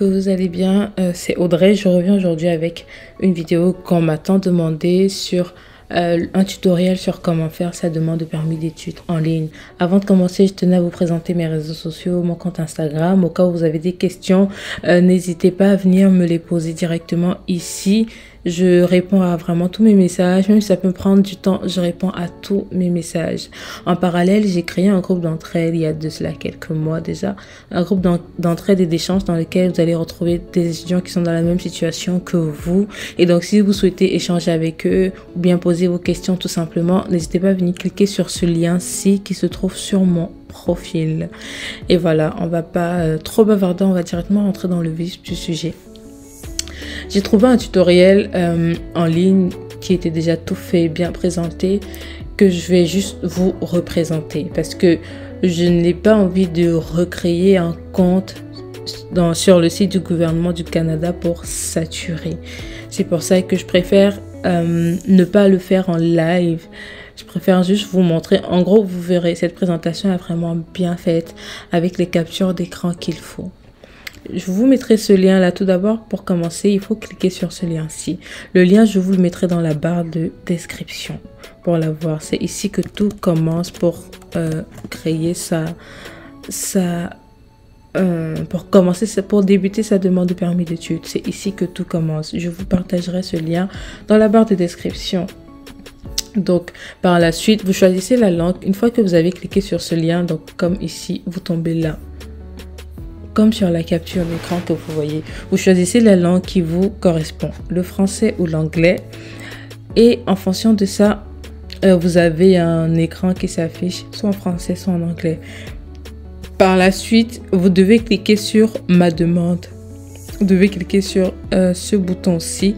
que vous allez bien. C'est Audrey. Je reviens aujourd'hui avec une vidéo qu'on m'a tant demandé sur un tutoriel sur comment faire sa demande de permis d'études en ligne. Avant de commencer, je tenais à vous présenter mes réseaux sociaux, mon compte Instagram. Au cas où vous avez des questions, n'hésitez pas à venir me les poser directement ici. Je réponds à vraiment tous mes messages, même si ça peut me prendre du temps, je réponds à tous mes messages. En parallèle, j'ai créé un groupe d'entraide il y a de cela quelques mois déjà. Un groupe d'entraide et d'échange dans lequel vous allez retrouver des étudiants qui sont dans la même situation que vous. Et donc, si vous souhaitez échanger avec eux ou bien poser vos questions tout simplement, n'hésitez pas à venir cliquer sur ce lien-ci qui se trouve sur mon profil. Et voilà, on va pas trop bavarder, on va directement rentrer dans le vif du sujet. J'ai trouvé un tutoriel en ligne qui était déjà tout fait, bien présenté, que je vais juste vous représenter parce que je n'ai pas envie de recréer un compte sur le site du gouvernement du Canada pour saturer. C'est pour ça que je préfère ne pas le faire en live. Je préfère juste vous montrer. En gros, vous verrez, cette présentation est vraiment bien faite avec les captures d'écran qu'il faut. Je vous mettrai ce lien là. Tout d'abord, pour commencer, il faut cliquer sur ce lien-ci. Le lien, je vous le mettrai dans la barre de description pour la voir. C'est ici que tout commence pour créer pour débuter sa demande de permis d'études. C'est ici que tout commence. Je vous partagerai ce lien dans la barre de description. Donc, par la suite, vous choisissez la langue. Une fois que vous avez cliqué sur ce lien, donc comme ici, vous tombez là. Comme sur la capture d'écran que vous voyez, vous choisissez la langue qui vous correspond, le français ou l'anglais. Et en fonction de ça, vous avez un écran qui s'affiche soit en français, soit en anglais. Par la suite, vous devez cliquer sur ma demande. Vous devez cliquer sur ce bouton-ci,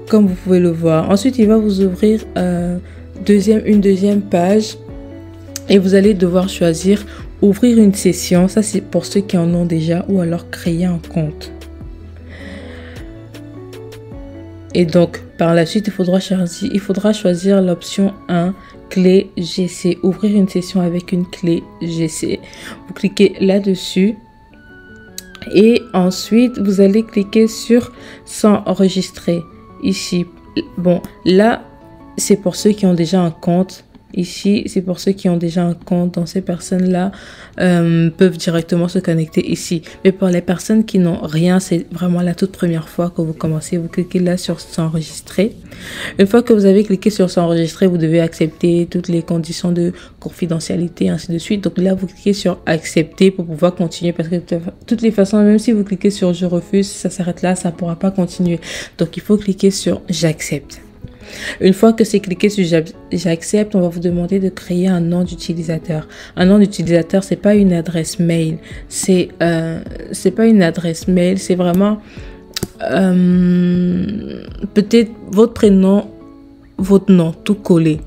comme vous pouvez le voir. Ensuite, il va vous ouvrir une deuxième page et vous allez devoir choisir ouvrir une session. Ça, c'est pour ceux qui en ont déjà, ou alors créer un compte. Et donc, par la suite, il faudra choisir l'option 1, clé GC. Ouvrir une session avec une clé GC. Vous cliquez là-dessus. Et ensuite, vous allez cliquer sur s'enregistrer. Ici. Bon, là, c'est pour ceux qui ont déjà un compte. Ici, c'est pour ceux qui ont déjà un compte. Donc, ces personnes-là peuvent directement se connecter ici. Mais pour les personnes qui n'ont rien, c'est vraiment la toute première fois que vous commencez. Vous cliquez là sur s'enregistrer. Une fois que vous avez cliqué sur s'enregistrer, vous devez accepter toutes les conditions de confidentialité, ainsi de suite. Donc là, vous cliquez sur accepter pour pouvoir continuer. Parce que de toutes les façons, même si vous cliquez sur je refuse, ça s'arrête là, ça ne pourra pas continuer. Donc, il faut cliquer sur j'accepte. Une fois que c'est cliqué sur j'accepte, on va vous demander de créer un nom d'utilisateur. Un nom d'utilisateur, c'est pas une adresse mail. C'est pas une adresse mail, c'est vraiment peut-être votre prénom, votre nom, tout collé.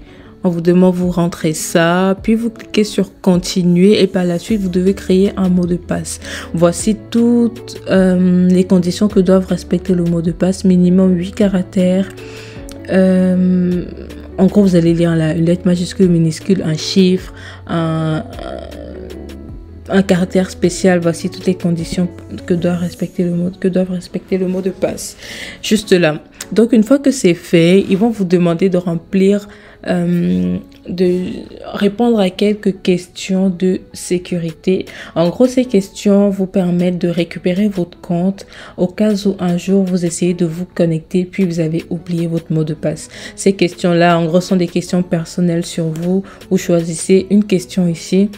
On vous demande, vous rentrez ça, puis vous cliquez sur continuer et par la suite, vous devez créer un mot de passe. Voici toutes les conditions que doivent respecter le mot de passe. Minimum 8 caractères. En gros, vous allez lire une lettre majuscule, minuscule, un chiffre, un caractère spécial. Voici toutes les conditions que doivent respecter le mot de passe. Juste là. Donc, une fois que c'est fait, ils vont vous demander de remplir, de répondre à quelques questions de sécurité. En gros, ces questions vous permettent de récupérer votre compte au cas où un jour vous essayez de vous connecter puis vous avez oublié votre mot de passe. Ces questions-là, en gros, sont des questions personnelles sur vous. Vous choisissez une question ici.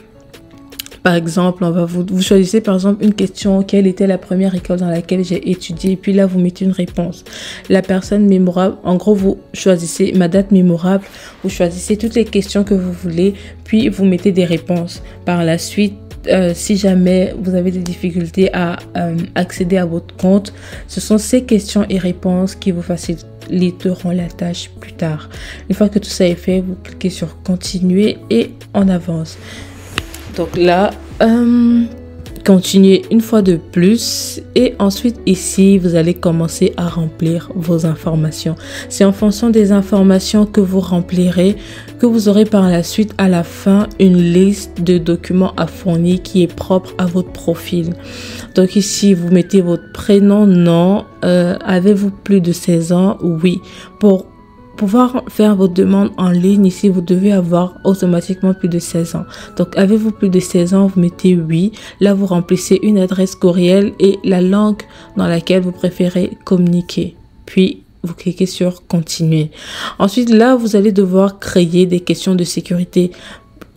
Par exemple, vous choisissez par exemple une question, quelle était la première école dans laquelle j'ai étudié, et puis là vous mettez une réponse. La personne mémorable, en gros vous choisissez ma date mémorable, vous choisissez toutes les questions que vous voulez, puis vous mettez des réponses. Par la suite, si jamais vous avez des difficultés à accéder à votre compte, ce sont ces questions et réponses qui vous faciliteront la tâche plus tard. Une fois que tout ça est fait, vous cliquez sur continuer et on avance. Donc là, continuez une fois de plus et ensuite ici vous allez commencer à remplir vos informations. C'est en fonction des informations que vous remplirez que vous aurez par la suite à la fin une liste de documents à fournir qui est propre à votre profil. Donc ici vous mettez votre prénom, nom, avez-vous plus de 16 ans? Oui. Pour pouvoir faire votre demande en ligne, ici, vous devez avoir automatiquement plus de 16 ans. Donc, avez-vous plus de 16 ans? Vous mettez oui. Là, vous remplissez une adresse courriel et la langue dans laquelle vous préférez communiquer. Puis, vous cliquez sur continuer. Ensuite, là, vous allez devoir créer des questions de sécurité.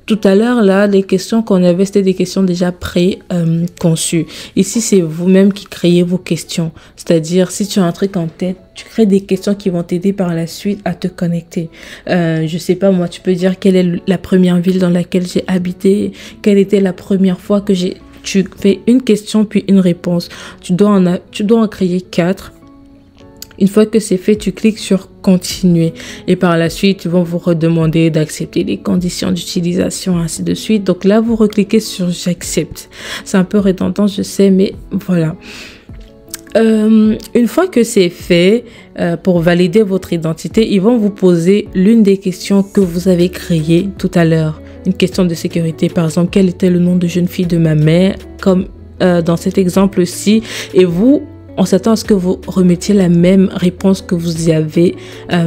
Tout à l'heure, là, les questions qu'on avait, c'était des questions déjà pré-conçues. Ici, c'est vous-même qui créez vos questions. C'est-à-dire, si tu as un truc en tête, tu crées des questions qui vont t'aider par la suite à te connecter. Je sais pas, moi, tu peux dire quelle est la première ville dans laquelle j'ai habité, quelle était la première fois que tu fais une question puis une réponse. Tu dois en créer 4. Une fois que c'est fait, tu cliques sur continuer et par la suite, ils vont vous redemander d'accepter les conditions d'utilisation, ainsi de suite. Donc là, vous recliquez sur j'accepte. C'est un peu redondant, je sais, mais voilà. Une fois que c'est fait, pour valider votre identité, ils vont vous poser l'une des questions que vous avez créées tout à l'heure. Une question de sécurité, par exemple, quel était le nom de jeune fille de ma mère, comme dans cet exemple-ci, et vous, on s'attend à ce que vous remettiez la même réponse que vous y avez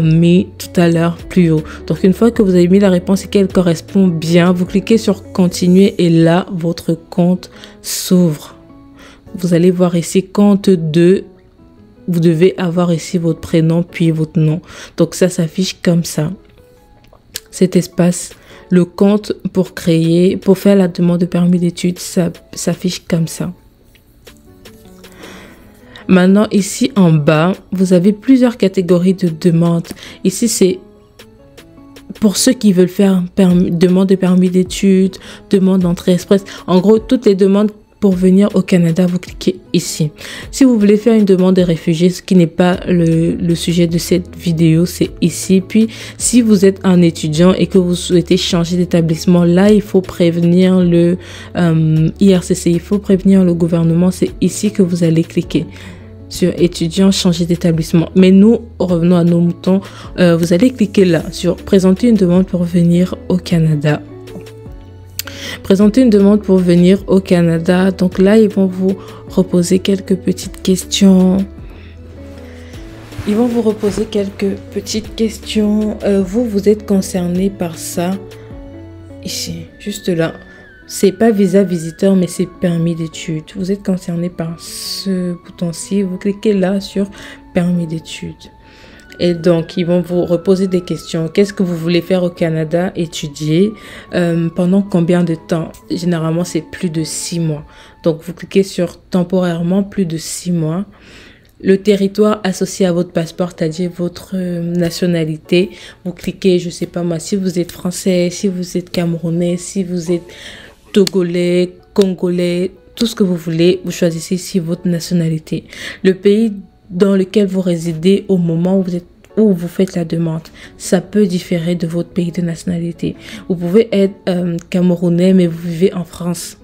mis tout à l'heure plus haut. Donc, une fois que vous avez mis la réponse et qu'elle correspond bien, vous cliquez sur continuer et là, votre compte s'ouvre. Vous allez voir ici compte 2. Vous devez avoir ici votre prénom puis votre nom. Donc, ça s'affiche comme ça. Cet espace, le compte pour faire la demande de permis d'études, ça s'affiche comme ça. Maintenant, ici en bas, vous avez plusieurs catégories de demandes. Ici, c'est pour ceux qui veulent faire demande de permis d'études, demande d'entrée express. En gros, toutes les demandes pour venir au Canada, vous cliquez ici. Si vous voulez faire une demande de réfugié, ce qui n'est pas le sujet de cette vidéo, c'est ici. Puis, si vous êtes un étudiant et que vous souhaitez changer d'établissement, là, il faut prévenir le IRCC, il faut prévenir le gouvernement. C'est ici que vous allez cliquer sur étudiant, changer d'établissement. Mais nous, revenons à nos moutons. Vous allez cliquer là sur présenter une demande pour venir au Canada. Présenter une demande pour venir au Canada. Donc là, ils vont vous reposer quelques petites questions. Vous êtes concerné par ça. Ici, juste là. C'est pas visa visiteur, mais c'est permis d'études. Vous êtes concerné par ce bouton-ci. Vous cliquez là sur permis d'études. Et donc, ils vont vous reposer des questions. Qu'est-ce que vous voulez faire au Canada? Étudier. Pendant combien de temps? Généralement, c'est plus de 6 mois. Donc, vous cliquez sur temporairement plus de 6 mois. Le territoire associé à votre passeport, c'est-à-dire votre nationalité. Vous cliquez, je sais pas moi, si vous êtes français, si vous êtes camerounais, si vous êtes togolais, congolais, tout ce que vous voulez. Vous choisissez ici votre nationalité. Le pays dans lequel vous résidez au moment où vous faites la demande. Ça peut différer de votre pays de nationalité. Vous pouvez être camerounais, mais vous vivez en France.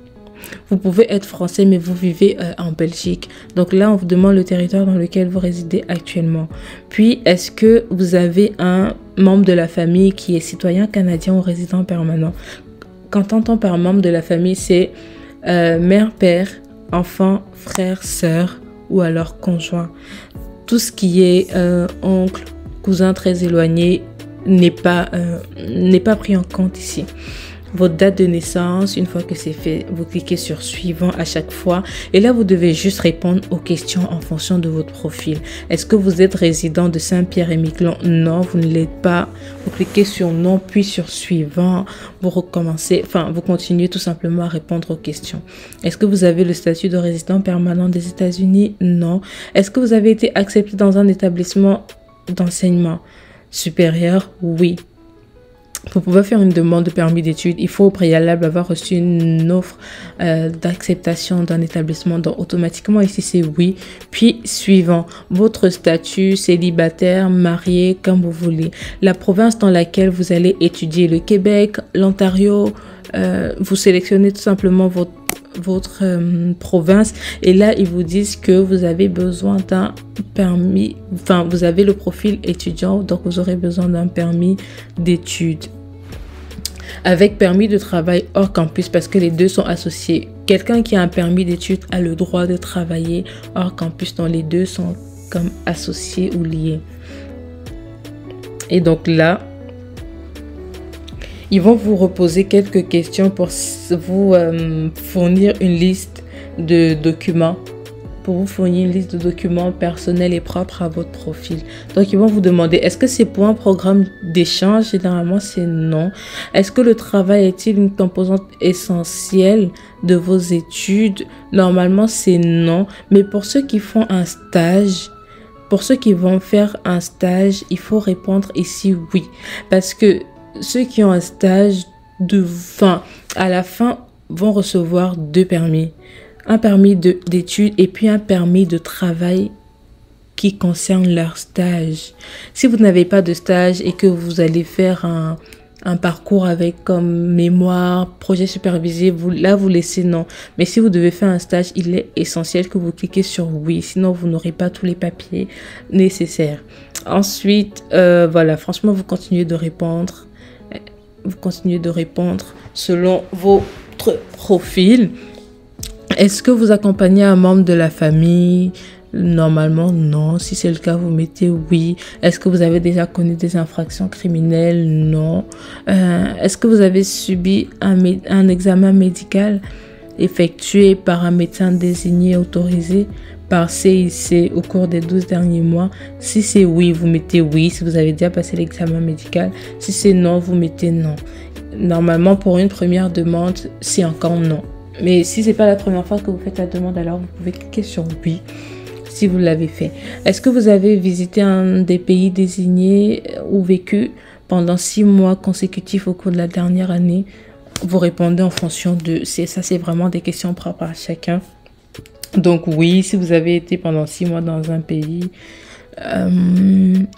Vous pouvez être français, mais vous vivez en Belgique. Donc là, on vous demande le territoire dans lequel vous résidez actuellement. Puis, est-ce que vous avez un membre de la famille qui est citoyen canadien ou résident permanent? Quand on entend par membre de la famille, c'est mère, père, enfant, frère, sœur, ou alors conjoint. Tout ce qui est oncle, cousin très éloigné n'est pas pris en compte ici. Votre date de naissance, une fois que c'est fait, vous cliquez sur suivant à chaque fois. Et là, vous devez juste répondre aux questions en fonction de votre profil. Est-ce que vous êtes résident de Saint-Pierre-et-Miquelon? Non, vous ne l'êtes pas. Vous cliquez sur non, puis sur suivant. Vous continuez tout simplement à répondre aux questions. Est-ce que vous avez le statut de résident permanent des États-Unis? Non. Est-ce que vous avez été accepté dans un établissement d'enseignement supérieur? Oui. Pour pouvoir faire une demande de permis d'études, il faut au préalable avoir reçu une offre d'acceptation d'un établissement. Donc, automatiquement, ici, c'est oui. Puis, suivant, votre statut, célibataire, marié, comme vous voulez. La province dans laquelle vous allez étudier, le Québec, l'Ontario, vous sélectionnez tout simplement province. Et là, ils vous disent que vous avez besoin d'un permis, enfin, vous avez le profil étudiant, donc vous aurez besoin d'un permis d'études. Avec permis de travail hors campus, parce que les deux sont associés. Quelqu'un qui a un permis d'études a le droit de travailler hors campus, donc les deux sont comme associés ou liés. Et donc là, ils vont vous reposer quelques questions pour vous fournir une liste de documents. Pour vous fournir une liste de documents personnels et propres à votre profil. Donc, ils vont vous demander, est-ce que c'est pour un programme d'échange? Généralement, c'est non. Est-ce que le travail est-il une composante essentielle de vos études? Normalement, c'est non. Mais pour ceux qui font un stage, pour ceux qui vont faire un stage, il faut répondre ici oui. Parce que ceux qui ont un stage à la fin, vont recevoir 2 permis. Un permis d'études et puis un permis de travail qui concerne leur stage. Si vous n'avez pas de stage et que vous allez faire un parcours avec comme mémoire, projet supervisé, vous laissez non. Mais si vous devez faire un stage, il est essentiel que vous cliquez sur oui, sinon vous n'aurez pas tous les papiers nécessaires. Ensuite, voilà, franchement, vous continuez de répondre. Vous continuez de répondre selon votre profil. Est-ce que vous accompagnez un membre de la famille? Normalement, non. Si c'est le cas, vous mettez oui. Est-ce que vous avez déjà connu des infractions criminelles? Non. Est-ce que vous avez subi un examen médical effectué par un médecin désigné autorisé par CIC au cours des 12 derniers mois? Si c'est oui, vous mettez oui. Si vous avez déjà passé l'examen médical. Si c'est non, vous mettez non. Normalement, pour une première demande, c'est encore non. Mais si c'est pas la première fois que vous faites la demande, alors vous pouvez cliquer sur oui si vous l'avez fait. Est-ce que vous avez visité un des pays désignés ou vécu pendant 6 mois consécutifs au cours de la dernière année? Vous répondez en fonction de... Ça, c'est vraiment des questions propres à chacun. Donc oui, si vous avez été pendant 6 mois dans un pays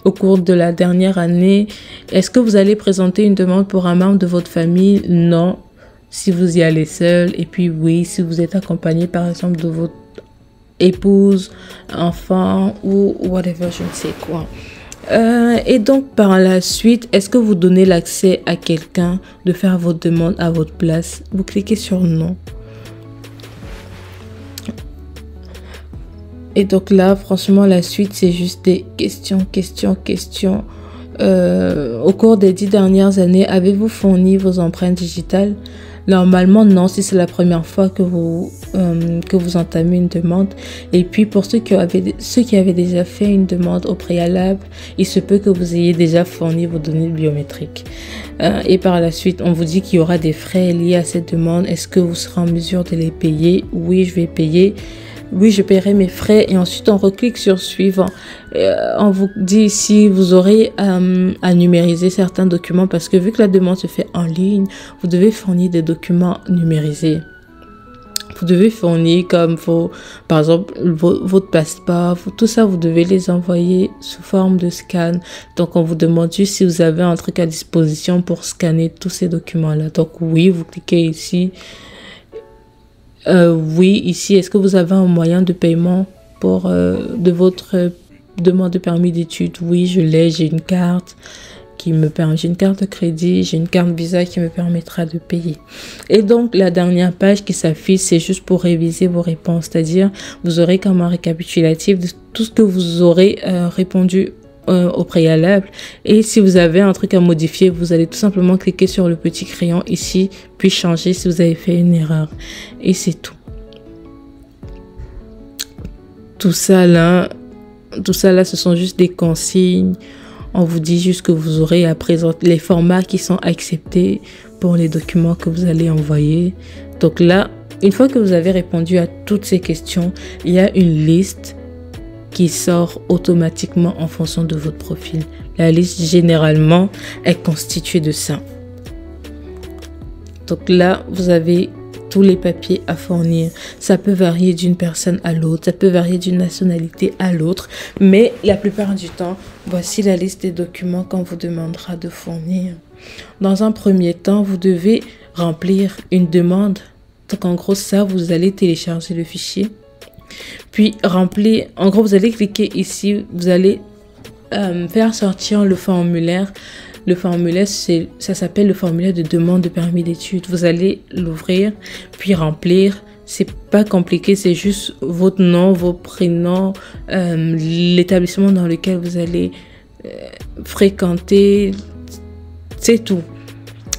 au cours de la dernière année, est-ce que vous allez présenter une demande pour un membre de votre famille? Non. Si vous y allez seul, et puis oui, si vous êtes accompagné par exemple de votre épouse, enfant ou whatever, je ne sais quoi. Et donc par la suite, est-ce que vous donnez l'accès à quelqu'un de faire votre demande à votre place? Vous cliquez sur non. Et donc là, franchement, la suite, c'est juste des questions. Au cours des 10 dernières années, avez-vous fourni vos empreintes digitales? Normalement, non, si c'est la première fois que vous entamez une demande. Et puis, pour ceux qui avaient déjà fait une demande au préalable, il se peut que vous ayez déjà fourni vos données biométriques. Et par la suite, on vous dit qu'il y aura des frais liés à cette demande. Est-ce que vous serez en mesure de les payer? Oui, je vais payer. Oui, je paierai mes frais. Et ensuite, on reclique sur suivant. On vous dit ici, vous aurez à numériser certains documents parce que vu que la demande se fait en ligne, vous devez fournir des documents numérisés. Vous devez fournir comme par exemple, votre passeport, tout ça, vous devez les envoyer sous forme de scan. Donc, on vous demande juste si vous avez un truc à disposition pour scanner tous ces documents-là. Donc, oui, vous cliquez ici. Oui, ici, est-ce que vous avez un moyen de paiement de votre demande de permis d'études? Oui, je l'ai, j'ai une carte j'ai une carte de crédit, j'ai une carte Visa qui me permettra de payer. Et donc, la dernière page qui s'affiche, c'est juste pour réviser vos réponses, c'est-à-dire, vous aurez comme un récapitulatif de tout ce que vous aurez répondu au préalable. Et si vous avez un truc à modifier, vous allez tout simplement cliquer sur le petit crayon ici, puis changer si vous avez fait une erreur. Et c'est tout. Tout ça là, ce sont juste des consignes. On vous dit juste que vous aurez à présenter les formats qui sont acceptés pour les documents que vous allez envoyer. Donc là, une fois que vous avez répondu à toutes ces questions, il y a une liste qui sort automatiquement en fonction de votre profil. La liste, généralement, est constituée de ça. Donc là, vous avez tous les papiers à fournir. Ça peut varier d'une personne à l'autre, ça peut varier d'une nationalité à l'autre, mais la plupart du temps, voici la liste des documents qu'on vous demandera de fournir. Dans un premier temps, vous devez remplir une demande Donc en gros ça, vous allez télécharger le fichier. Puis remplir, en gros vous allez cliquer ici, vous allez faire sortir le formulaire. Le formulaire, ça s'appelle le formulaire de demande de permis d'études. Vous allez l'ouvrir, puis remplir. C'est pas compliqué, c'est juste votre nom, vos prénoms, l'établissement dans lequel vous allez fréquenter. C'est tout.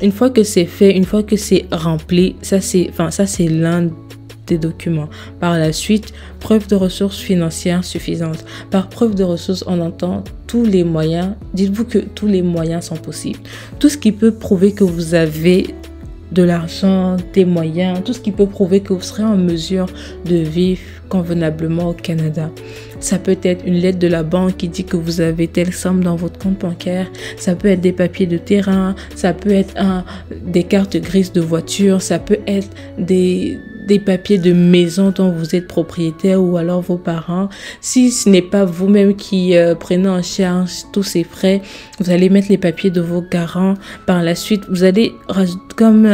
Une fois que c'est fait, une fois que c'est rempli, ça c'est l'un des documents. Par la suite, preuve de ressources financières suffisantes. Par preuve de ressources, on entend tous les moyens. Dites-vous que tous les moyens sont possibles. Tout ce qui peut prouver que vous avez de l'argent, des moyens, tout ce qui peut prouver que vous serez en mesure de vivre convenablement au Canada. Ça peut être une lettre de la banque qui dit que vous avez telle somme dans votre compte bancaire. Ça peut être des papiers de terrain. Ça peut être des cartes grises de voiture. Ça peut être des papiers de maison dont vous êtes propriétaire ou alors vos parents. Si ce n'est pas vous-même qui prenez en charge tous ces frais, vous allez mettre les papiers de vos garants. Par la suite, vous allez comme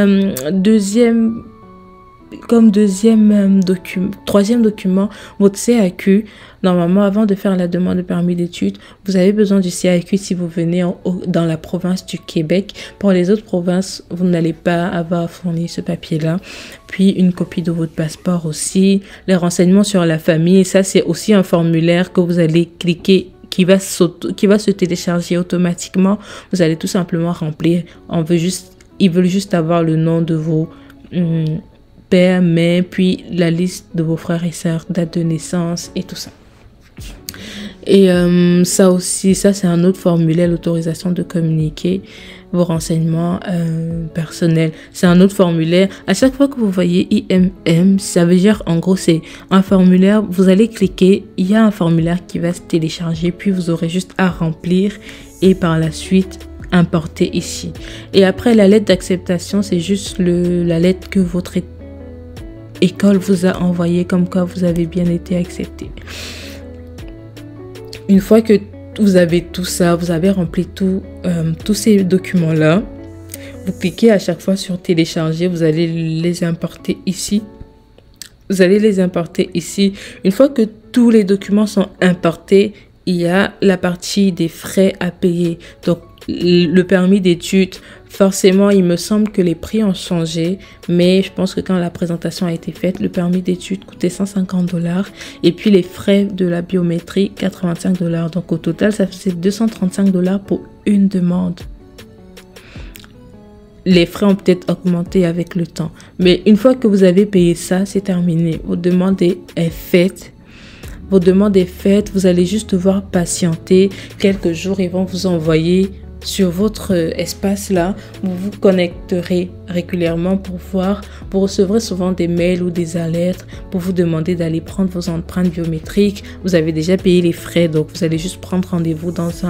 troisième document, votre CAQ. Normalement, avant de faire la demande de permis d'études, vous avez besoin du CAQ si vous venez dans la province du Québec. Pour les autres provinces, vous n'allez pas avoir fourni ce papier-là. Puis, une copie de votre passeport aussi. Les renseignements sur la famille, ça, c'est aussi un formulaire que vous allez cliquer qui va se télécharger automatiquement. Vous allez tout simplement remplir. Ils veulent juste avoir le nom de vos père, mère, puis la liste de vos frères et sœurs, date de naissance et tout ça. Et ça aussi, ça c'est un autre formulaire, l'autorisation de communiquer vos renseignements personnels. C'est un autre formulaire. À chaque fois que vous voyez IMM, ça veut dire en gros c'est un formulaire. Vous allez cliquer, il y a un formulaire qui va se télécharger, puis vous aurez juste à remplir et par la suite importer ici. Et après la lettre d'acceptation, c'est juste la lettre que votre école vous a envoyée comme quoi vous avez bien été accepté. Une fois que vous avez tout ça, vous avez rempli tous ces documents-là, vous cliquez à chaque fois sur télécharger, vous allez les importer ici. Vous allez les importer ici. Une fois que tous les documents sont importés, il y a la partie des frais à payer. Donc, le permis d'études, forcément, il me semble que les prix ont changé, mais je pense que quand la présentation a été faite, le permis d'études coûtait 150 $ et puis les frais de la biométrie, 85 $. Donc, au total, ça faisait 235 $ pour une demande. Les frais ont peut-être augmenté avec le temps, mais une fois que vous avez payé ça, c'est terminé. Votre demande est faite. Votre demande est faite, vous allez juste devoir patienter quelques jours. Ils vont vous envoyer sur votre espace là. Vous vous connecterez régulièrement pour voir. Vous recevrez souvent des mails ou des alertes pour vous demander d'aller prendre vos empreintes biométriques. Vous avez déjà payé les frais, donc vous allez juste prendre rendez-vous dans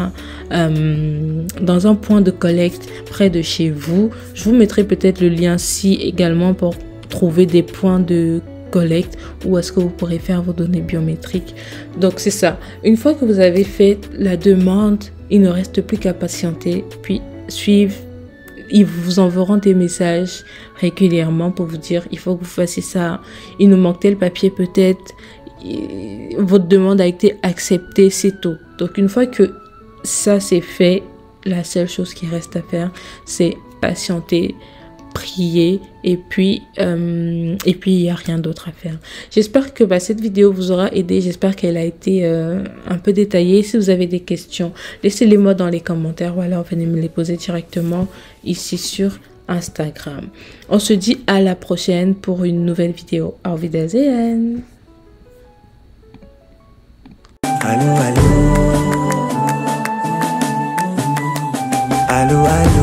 un point de collecte près de chez vous. Je vous mettrai peut-être le lien ci également pour trouver des points de collecte où est-ce que vous pourrez faire vos données biométriques. Donc c'est ça. Une fois que vous avez fait la demande, il ne reste plus qu'à patienter puis suivre. Ils vous enverront des messages régulièrement pour vous dire il faut que vous fassiez ça, il nous manque tel papier peut-être, votre demande a été acceptée, c'est tout. Donc une fois que ça c'est fait, la seule chose qui reste à faire c'est patienter, prier et puis il n'y a rien d'autre à faire. J'espère que cette vidéo vous aura aidé. J'espère qu'elle a été un peu détaillée. Si vous avez des questions, laissez-les moi dans les commentaires ou alors venez me les poser directement ici sur Instagram. On se dit à la prochaine pour une nouvelle vidéo. Auf Wiedersehen. Allô, allô. Allô, allô.